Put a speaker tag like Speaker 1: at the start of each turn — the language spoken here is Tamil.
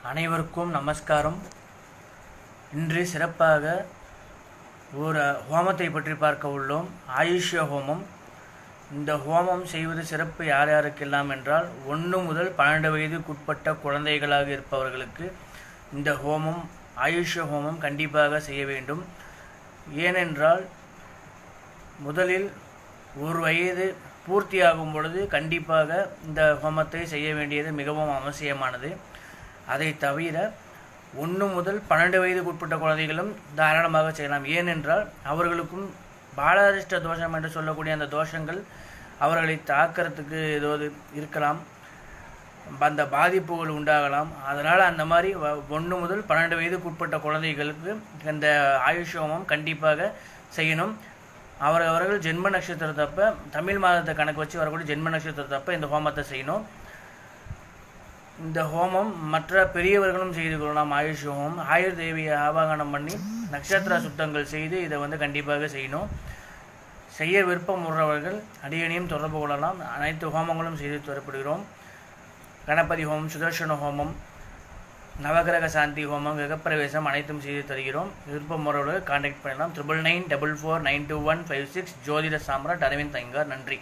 Speaker 1: அனைவருக்கும் நமஸ்காரம். இன்று சிறப்பாக ஒரு ஹோமத்தை பற்றி பார்க்க உள்ளோம். ஆயுஷ்ய ஹோமம். இந்த ஹோமம் செய்வது சிறப்பு யார் யாருக்கெல்லாம் என்றால் 1 முதல் 12 வயதுக்குட்பட்ட குழந்தைகளாக இருப்பவர்களுக்கு இந்த ஹோமம், ஆயுஷ்ய ஹோமம் கண்டிப்பாக செய்ய வேண்டும். ஏனென்றால் முதலில் 1 வயது பூர்த்தியாகும் பொழுது கண்டிப்பாக இந்த ஹோமத்தை செய்ய வேண்டியது மிகவும் அவசியமானது. அதை தவிர 1 முதல் 12 வயதுக்குட்பட்ட குழந்தைகளும் தாராளமாக செய்யலாம். ஏனென்றால் அவர்களுக்கும் பாலாரிஷ்ட தோஷம் என்று சொல்லக்கூடிய அந்த தோஷங்கள் அவர்களை தாக்கிறதுக்கு ஏதாவது இருக்கலாம், அந்த பாதிப்புகள் உண்டாகலாம். அதனால் அந்த மாதிரி 1 முதல் 12 வயதுக்குட்பட்ட குழந்தைகளுக்கு இந்த ஆயுஷ் ஹோமம் கண்டிப்பாக செய்யணும். அவர்கள் ஜென்ம நட்சத்திரத்தப்ப, தமிழ் மாதத்தை கணக்கு வச்சு வரக்கூடிய ஜென்ம நட்சத்திரத்தப்ப இந்த ஹோமத்தை செய்யணும். இந்த ஹோமம் மற்ற பெரியவர்களும் செய்து கொள்ளலாம். ஆயுஷ் ஹோமம் ஆயுர் தேவியை ஆவாகனம் பண்ணி நட்சத்திர சுத்தங்கள் செய்து இதை கண்டிப்பாக செய்யணும். செய்ய விருப்பம் உள்ளவர்கள் அடியனையும் தொடர்பு கொள்ளலாம். அனைத்து ஹோமங்களும் செய்து தரப்படுகிறோம். கணபதி ஹோமம், சுதர்சன ஹோமம், நவகிரக சாந்தி ஹோமம், கிரகப்பிரவேசம் அனைத்தும் செய்து தருகிறோம். விருப்பம் உள்ளவர்கள் கான்டாக்ட் பண்ணலாம். 9994492156. ஜோதிட சாம்ராட் அரவிந்த் ஐயங்கார். நன்றி.